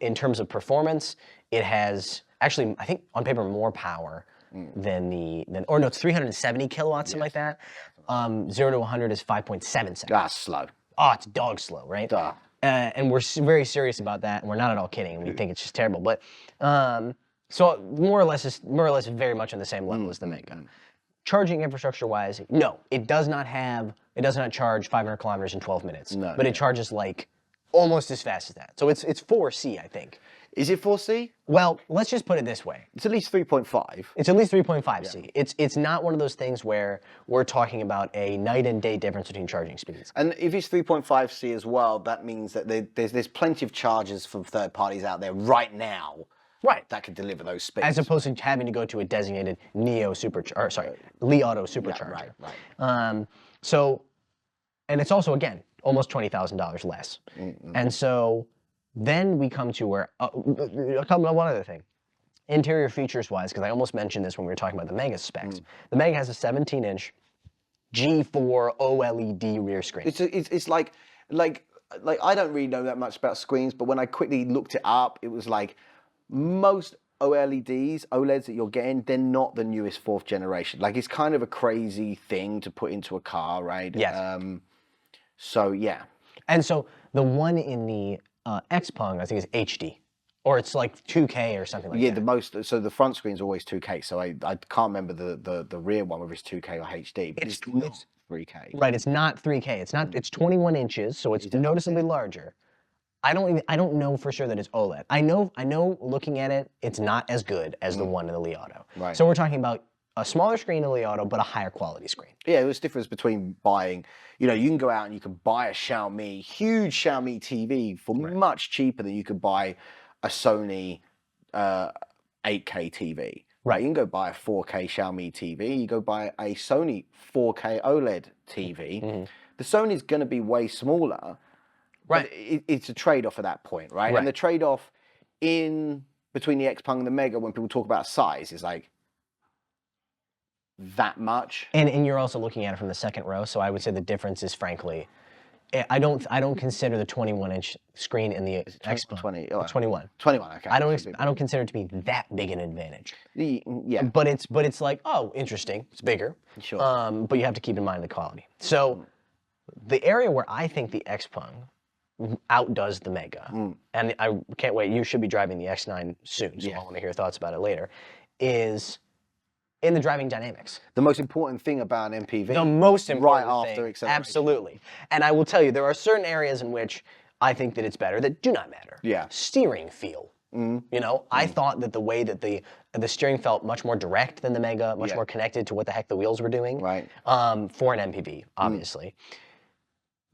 [SPEAKER 1] In terms of performance, it has actually, I think, on paper, more power than it's 370 kilowatts, something like that. 0 to 100 is 5.7 seconds.
[SPEAKER 2] That's slow.
[SPEAKER 1] Oh, it's dog slow, right?
[SPEAKER 2] Duh.
[SPEAKER 1] And we're very serious about that, and we're not at all kidding. We think it's just terrible, but so more or less very much on the same level as the Mega. Charging infrastructure-wise, no, it does not charge 500 kilometers in 12 minutes, but it charges like almost as fast as that. So it's 4C, I think.
[SPEAKER 2] Is it 4C?
[SPEAKER 1] Well, let's just put it this way.
[SPEAKER 2] It's at least 3.5.
[SPEAKER 1] It's at least 3.5C. It's not one of those things where we're talking about a night and day difference between charging speeds.
[SPEAKER 2] And if it's 3.5C as well, that means that there's plenty of chargers from third parties out there right now.
[SPEAKER 1] Right.
[SPEAKER 2] That can deliver those speeds.
[SPEAKER 1] As opposed to having to go to a designated Li Auto supercharger.
[SPEAKER 2] Yeah, right.
[SPEAKER 1] So, and it's also, again, almost $20,000 less. And so then we come to where, one other thing. Interior features-wise, because I almost mentioned this when we were talking about the Mega specs. The Mega has a 17-inch G4 OLED rear screen.
[SPEAKER 2] It's like I don't really know that much about screens, but when I quickly looked it up, it was like most OLEDs that you're getting, they're not the newest 4th generation. Like, it's kind of a crazy thing to put into a car, right?
[SPEAKER 1] Yes.
[SPEAKER 2] So, yeah.
[SPEAKER 1] And so the one in the XPeng, I think, is HD. Or it's like 2K or something like that.
[SPEAKER 2] So the front screen's always 2K, so I can't remember the rear one, whether it's 2K or HD, but it's not 3K.
[SPEAKER 1] Right, it's not 3K. It's 21 inches, so it's noticeably larger. I don't know for sure that it's OLED. I know looking at it, it's not as good as the one in the Li Auto.
[SPEAKER 2] Right.
[SPEAKER 1] So we're talking about a smaller screen in the Li Auto, but a higher quality screen.
[SPEAKER 2] Yeah, there's a difference between buying, you can go out and you can buy a huge Xiaomi TV for much cheaper than you could buy a Sony 8K TV. Right. You can go buy a 4K Xiaomi TV, you go buy a Sony 4K OLED TV. The Sony's going to be way smaller. Right. It's a trade-off at that point, right? And the trade-off between the XPeng and the Mega, when people talk about size, is like that much.
[SPEAKER 1] And you're also looking at it from the second row, so I would say the difference is, frankly, I don't consider the 21-inch screen in the XPeng. 21.
[SPEAKER 2] 21. Okay.
[SPEAKER 1] I don't consider it to be that big an advantage.
[SPEAKER 2] Yeah.
[SPEAKER 1] But it's like, oh, interesting. It's bigger.
[SPEAKER 2] Sure.
[SPEAKER 1] But you have to keep in mind the quality. So the area where I think the XPeng outdoes the Mega, and I can't wait. You should be driving the X9 soon, so I want to hear your thoughts about it later. Is in the driving dynamics.
[SPEAKER 2] The most important thing about an MPV.
[SPEAKER 1] The most important
[SPEAKER 2] right
[SPEAKER 1] thing,
[SPEAKER 2] after acceleration.
[SPEAKER 1] absolutely. And I will tell you, there are certain areas in which I think that it's better that do not matter.
[SPEAKER 2] Yeah.
[SPEAKER 1] Steering feel. You know, I thought that the way that the steering felt much more direct than the Mega, much more connected to what the heck the wheels were doing.
[SPEAKER 2] Right.
[SPEAKER 1] For an MPV, obviously.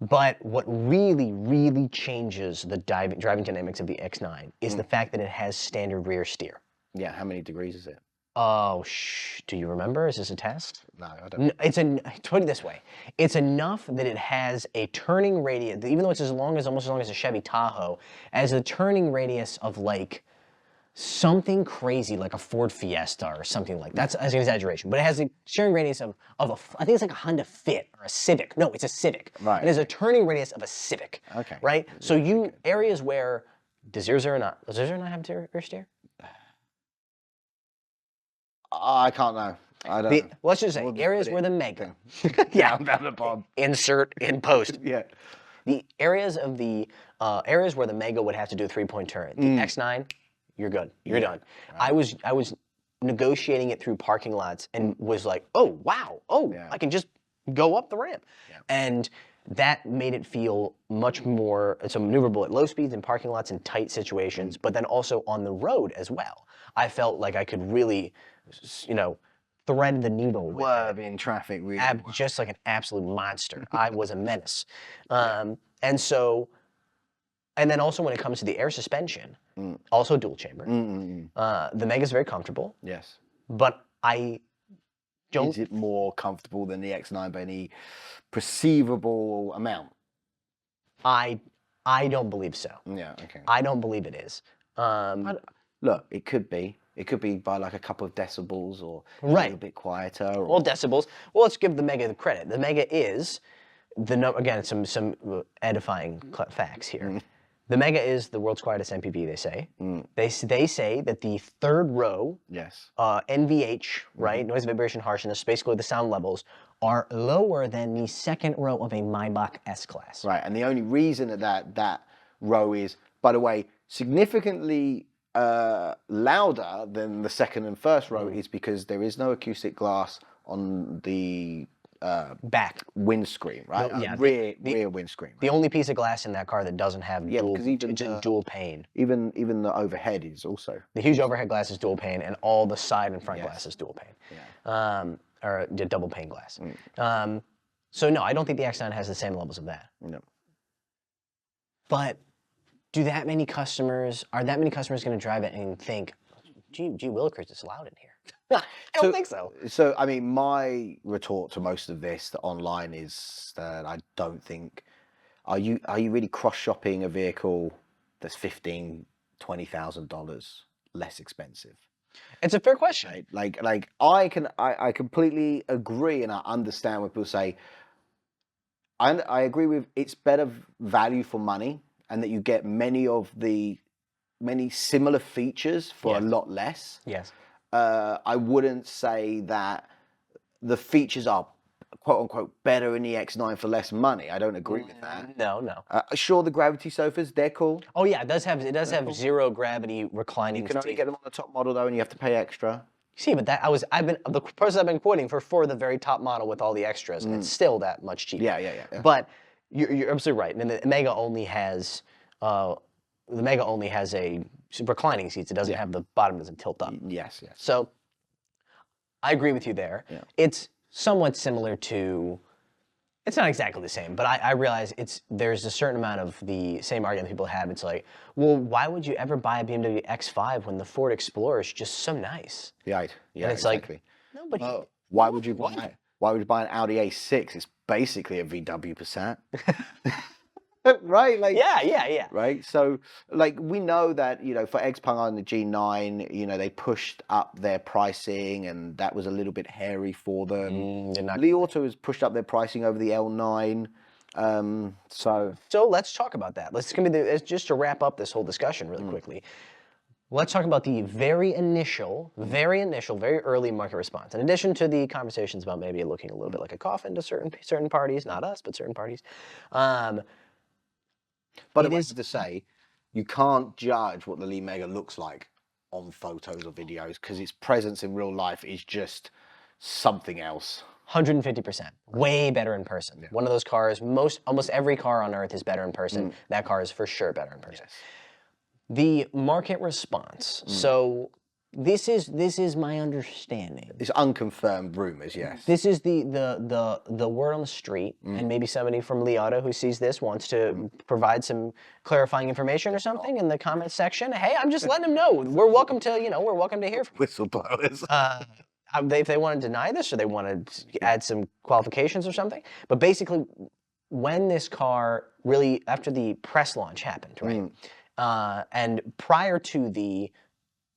[SPEAKER 1] But what really, really changes the driving dynamics of the X9 is the fact that it has standard rear steer.
[SPEAKER 2] Yeah, how many degrees is it?
[SPEAKER 1] Oh, do you remember? Is this a test?
[SPEAKER 2] No, I don't.
[SPEAKER 1] Put it this way. It's enough that it has a turning radius, even though it's almost as long as a Chevy Tahoe, as a turning radius of like something crazy like a Ford Fiesta or something like that. That's an exaggeration. But it has a steering radius of I think it's like a Honda Fit or a Civic. No, it's a Civic.
[SPEAKER 2] Right.
[SPEAKER 1] It has a turning radius of a Civic.
[SPEAKER 2] Okay.
[SPEAKER 1] Right? So areas where, does yours not have rear steer?
[SPEAKER 2] I can't know. I don't know.
[SPEAKER 1] Let's just say areas where the Mega.
[SPEAKER 2] Down the bomb.
[SPEAKER 1] Insert in post.
[SPEAKER 2] Yeah.
[SPEAKER 1] The areas of the areas where the Mega would have to do a 3-point turn. The X9, you're good. You're done. Right. I was negotiating it through parking lots and was like, oh wow, I can just go up the ramp, and that made it feel much more so maneuverable at low speeds in parking lots and tight situations, but then also on the road as well. I felt like I could really, thread the needle.
[SPEAKER 2] Swerve in traffic, really.
[SPEAKER 1] Just like an absolute monster. I was a menace. And then also when it comes to the air suspension, also dual chamber. The Mega's very comfortable.
[SPEAKER 2] Yes.
[SPEAKER 1] But I don't.
[SPEAKER 2] Is it more comfortable than the X9 by any perceivable amount?
[SPEAKER 1] I don't believe so.
[SPEAKER 2] Yeah. Okay.
[SPEAKER 1] I don't believe it is.
[SPEAKER 2] Look, it could be. It could be by like a couple of decibels or a little bit quieter. Or...
[SPEAKER 1] Well, decibels. Well, let's give the Mega the credit. The Mega is again some edifying facts here. The Mega is the world's quietest MPV. They say. They say that the third row, NVH, right, noise, vibration, harshness, basically the sound levels, are lower than the second row of a Maybach S-Class.
[SPEAKER 2] Right, and the only reason that row is, by the way, significantly louder than the second and first row is because there is no acoustic glass on the
[SPEAKER 1] back
[SPEAKER 2] windscreen, right? Rear windscreen. Right?
[SPEAKER 1] The only piece of glass in that car that doesn't have dual pane.
[SPEAKER 2] Even the overhead is also.
[SPEAKER 1] The huge overhead glass is dual pane, and all the side and front glass is dual pane. Yeah. Or double pane glass. So no, I don't think the X9 has the same levels of that.
[SPEAKER 2] No.
[SPEAKER 1] But are that many customers going to drive it and think, gee willikers, it's loud in here? I don't think so.
[SPEAKER 2] So, I mean, my retort to most of this online is that I don't think, are you really cross-shopping a vehicle that's $15,000, $20,000 less expensive?
[SPEAKER 1] It's a fair question.
[SPEAKER 2] Right? Like I completely agree, and I understand when people say, I agree with it's better value for money, and that you get many similar features for a lot less.
[SPEAKER 1] Yes.
[SPEAKER 2] I wouldn't say that the features are quote unquote better in the X9 for less money. I don't agree with that.
[SPEAKER 1] No.
[SPEAKER 2] Sure, the gravity sofas, they're cool.
[SPEAKER 1] Oh yeah, it does have zero gravity reclining.
[SPEAKER 2] You can only get them on the top model though, and you have to pay extra.
[SPEAKER 1] See, but the person I've been quoting for the very top model with all the extras, and it's still that much cheaper.
[SPEAKER 2] Yeah.
[SPEAKER 1] But you're absolutely right. And the Mega only has a reclining seats. It doesn't have the bottom doesn't tilt up.
[SPEAKER 2] Yes.
[SPEAKER 1] So I agree with you there.
[SPEAKER 2] Yeah.
[SPEAKER 1] It's somewhat similar to. It's not exactly the same, but I realize there's a certain amount of the same argument people have. It's like, well, why would you ever buy a BMW X5 when the Ford Explorer is just so nice?
[SPEAKER 2] Yeah,
[SPEAKER 1] and it's
[SPEAKER 2] exactly.
[SPEAKER 1] Like, nobody.
[SPEAKER 2] Why would you buy an Audi A6? It's basically a VW Passat. Right? Like
[SPEAKER 1] Yeah.
[SPEAKER 2] Right? So like we know that, for XPeng and the G9, they pushed up their pricing and that was a little bit hairy for them. Li Auto has pushed up their pricing over the L9. So
[SPEAKER 1] let's talk about that. Just to wrap up this whole discussion really quickly. Let's talk about the very early market response. In addition to the conversations about maybe it looking a little bit like a coffin to certain parties, not us, but certain parties.
[SPEAKER 2] By the way, to say, you can't judge what the Lee Mega looks like on photos or videos because its presence in real life is just something else.
[SPEAKER 1] 150%. Way better in person. Yeah. One of those cars, almost every car on earth is better in person. That car is for sure better in person. Yes. The market response. So this is my understanding.
[SPEAKER 2] It's unconfirmed rumors, yes.
[SPEAKER 1] This is the word on the street, and maybe somebody from Li Auto who sees this wants to provide some clarifying information or something in the comment section. Hey, I'm just letting them know. We're welcome to, we're welcome to hear from
[SPEAKER 2] whistleblowers.
[SPEAKER 1] If they want to deny this or they want to add some qualifications or something. But basically, when this car really, after the press launch happened, right? And prior to the,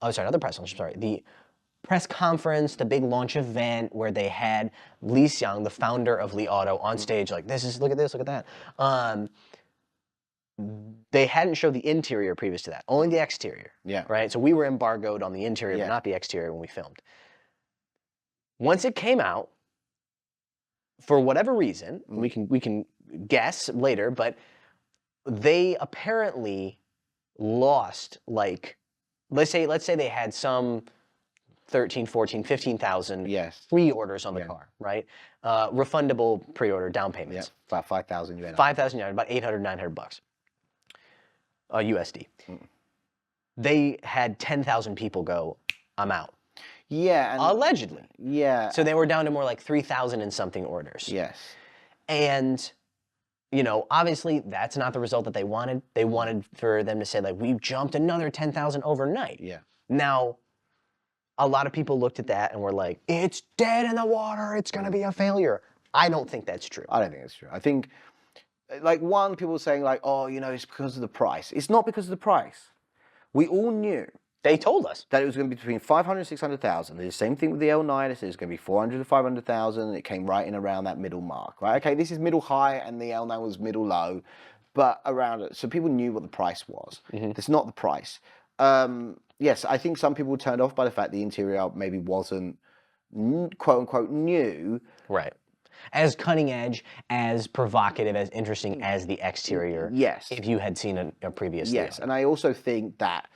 [SPEAKER 1] the press conference, the big launch event where they had Li Xiang, the founder of Li Auto, on stage like, look at this, look at that. They hadn't showed the interior previous to that, only the exterior. Yeah. Right? So we were embargoed on the interior, but not the exterior when we filmed. Once it came out, for whatever reason, we can guess later, but they apparently lost, like, let's say they had some 13, 14, 15,000 pre-orders on the car, right? Refundable pre-order down payments.
[SPEAKER 2] Yeah, about 5,000 yuan.
[SPEAKER 1] 5,000 yuan, about 800, 900 bucks. USD. They had 10,000 people go, I'm out.
[SPEAKER 2] Yeah. And
[SPEAKER 1] allegedly.
[SPEAKER 2] Yeah.
[SPEAKER 1] So they were down to more like 3,000 and something orders.
[SPEAKER 2] Yes.
[SPEAKER 1] And, obviously that's not the result that they wanted. They wanted for them to say, like, we jumped another 10,000 overnight.
[SPEAKER 2] Yeah.
[SPEAKER 1] Now, a lot of people looked at that and were like, it's dead in the water. It's going to be a failure. I don't think that's true.
[SPEAKER 2] I don't think that's true. I think, like, people saying, like, oh, it's because of the price. It's not because of the price. We all knew.
[SPEAKER 1] They told us
[SPEAKER 2] that it was going to be between 500 and 600,000. The same thing with the L9. It said it's going to be 400 to 500,000. It came right in around that middle mark, right? Okay, this is middle high, and the L9 was middle low, but around it. So people knew what the price was. That's not the price. Yes, I think some people were turned off by the fact the interior maybe wasn't quote unquote new.
[SPEAKER 1] Right. As cutting edge, as provocative, as interesting as the exterior.
[SPEAKER 2] Yes.
[SPEAKER 1] If you had seen a previous.
[SPEAKER 2] Yes, and I also think that.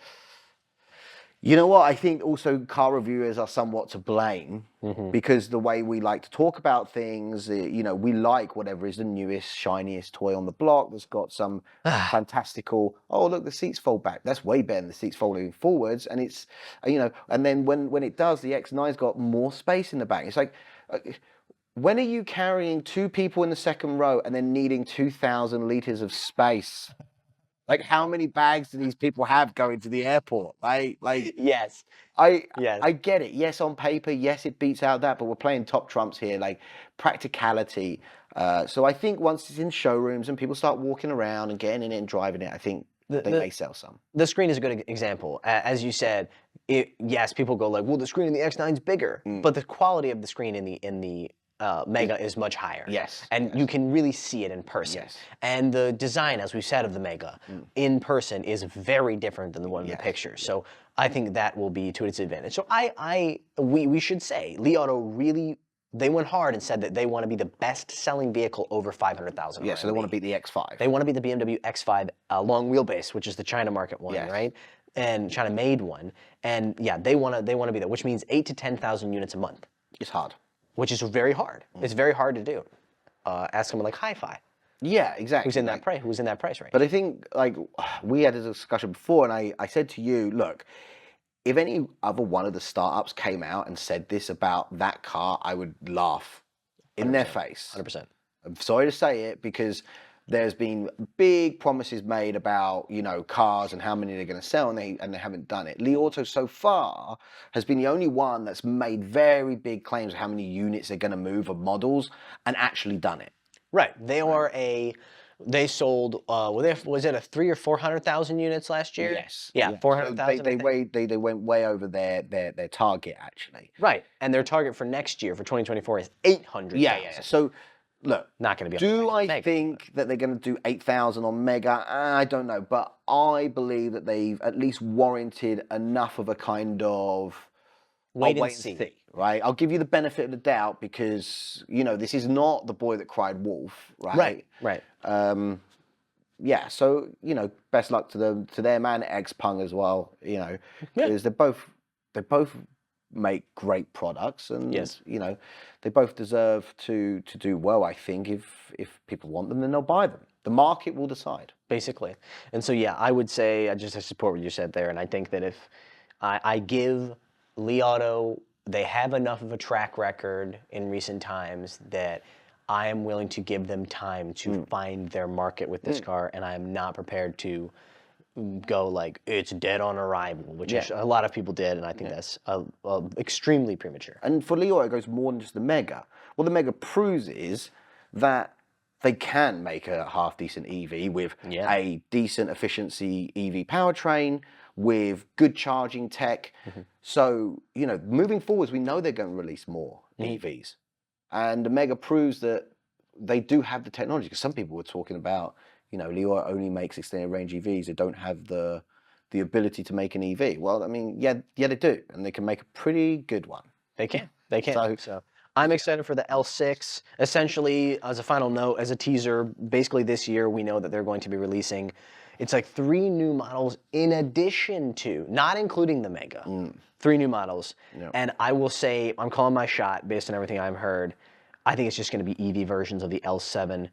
[SPEAKER 2] You know what? I think also car reviewers are somewhat to blame because the way we like to talk about things, we like whatever is the newest, shiniest toy on the block that's got some fantastical, oh, look, the seats fold back. That's way better than the seats folding forwards. And it's, and then when it does, the X9's got more space in the back. It's like, when are you carrying 2 people in the second row and then needing 2,000 liters of space? Like, how many bags do these people have going to the airport? Like,
[SPEAKER 1] yes.
[SPEAKER 2] I get it. Yes, on paper, yes, it beats out that, but we're playing top trumps here, like practicality. So I think once it's in showrooms and people start walking around and getting in it and driving it, I think they may sell some.
[SPEAKER 1] The screen is a good example. As you said, yes, people go like, well, the screen in the X9 is bigger, but the quality of the screen in the Mega is much higher.
[SPEAKER 2] Yes.
[SPEAKER 1] And you can really see it in person.
[SPEAKER 2] Yes.
[SPEAKER 1] And the design, as we said, of the Mega in person is very different than the one in the pictures. So I think that will be to its advantage. So we should say, Li Auto really, they went hard and said that they want to be the best-selling vehicle over 500,000.
[SPEAKER 2] Yeah, so they want to beat the X5.
[SPEAKER 1] They want to be the BMW X5 long wheelbase, which is the China market one, right? And China-made one. And yeah, they want to be that, which means 8,000 to 10,000 units a month.
[SPEAKER 2] It's hard.
[SPEAKER 1] Which is very hard. It's very hard to do. Ask someone like Hi-Fi.
[SPEAKER 2] Yeah, exactly.
[SPEAKER 1] Who's in that price range?
[SPEAKER 2] But I think, like, we had a discussion before, and I said to you, look, if any other one of the startups came out and said this about that car, I would laugh in their face.
[SPEAKER 1] 100%.
[SPEAKER 2] I'm sorry to say it, because there's been big promises made about, cars and how many they're going to sell, and they haven't done it. Li Auto so far has been the only one that's made very big claims of how many units they're going to move of models and actually done it.
[SPEAKER 1] Right. They sold, was it a 300,000 or 400,000 units last year?
[SPEAKER 2] Yes.
[SPEAKER 1] Yeah, 400,000.
[SPEAKER 2] They went way over their target, actually.
[SPEAKER 1] Right. And their target for next year, for 2024, is 800,000.
[SPEAKER 2] Yeah. So, look,
[SPEAKER 1] not going to be.
[SPEAKER 2] Do I think that they're going to do 8,000 on Mega? I don't know, but I believe that they've at least warranted enough of a kind of
[SPEAKER 1] wait and see.
[SPEAKER 2] Right? I'll give you the benefit of the doubt because this is not the boy that cried wolf, right?
[SPEAKER 1] Right.
[SPEAKER 2] yeah, so you know, best luck to them, to them and XPeng as well. You know, because they both make great products, and you know, they both deserve to do well. I think if people want them, then they'll buy them. The market will decide,
[SPEAKER 1] basically. And so yeah, I would say I support what you said there, and I think that if I give Li Auto, they have enough of a track record in recent times that I am willing to give them time to find their market with this car, and I am not prepared to go like it's dead on arrival, which a lot of people did, and I think that's extremely premature.
[SPEAKER 2] And for Li Auto, it goes more than just the Mega. What the Mega proves is that they can make a half-decent EV with a decent efficiency EV powertrain, with good charging tech. So, you know, moving forwards, we know they're going to release more EVs. And the Mega proves that they do have the technology, because some people were talking about, you know, Li Auto only makes extended range EVs. They don't have the ability to make an EV. Well, I mean, yeah, they do, and they can make a pretty good one.
[SPEAKER 1] They can. So I'm excited for the L6. Essentially, as a final note, as a teaser, basically this year we know that they're going to be releasing, it's like 3 new models in addition to, not including the Mega, 3 new models. And I will say, I'm calling my shot based on everything I've heard. I think it's just going to be EV versions of the L7.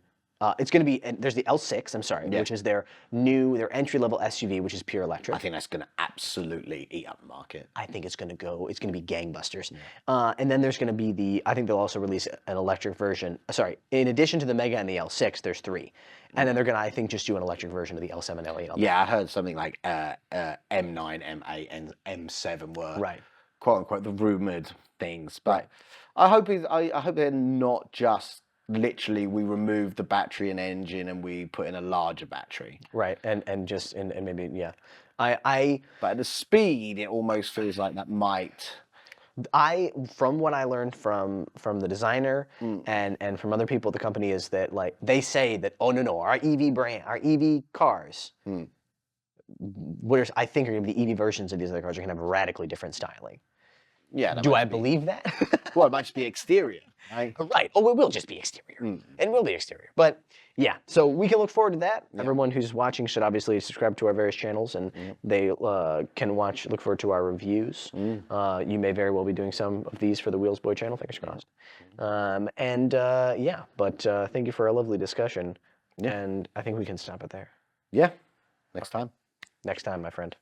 [SPEAKER 1] It's going to be, there's the L6, I'm sorry, which is their entry-level SUV, which is pure electric.
[SPEAKER 2] I think that's going to absolutely eat up the market.
[SPEAKER 1] I think it's going to be gangbusters. And then there's going to be I think they'll also release an electric version. Sorry, in addition to the Mega and the L6, there's 3. And then they're going to, I think, just do an electric version of the L7, L8, L9.
[SPEAKER 2] Yeah, I heard something like M9, M8, and M7 were, quote-unquote, the rumoured things. But I hope they're not just literally we remove the battery and engine and we put in a larger battery.
[SPEAKER 1] Right, and maybe, but
[SPEAKER 2] at the speed, it almost feels like that might.
[SPEAKER 1] From what I learned from the designer and from other people at the company is that, like, they say that, oh no, our EV cars, I think are going to be the EV versions of these other cars are going to have radically different styling.
[SPEAKER 2] Yeah.
[SPEAKER 1] Do I believe that?
[SPEAKER 2] Well, it might just be exterior. Right?
[SPEAKER 1] Right. Oh, it will just be exterior. It will be exterior. But yeah, so we can look forward to that. Everyone who's watching should obviously subscribe to our various channels, and they can look forward to our reviews. You may very well be doing some of these for the Wheels Boy channel, fingers crossed. But thank you for a lovely discussion. And I think we can stop it there.
[SPEAKER 2] Yeah. Next time.
[SPEAKER 1] Next time, my friend.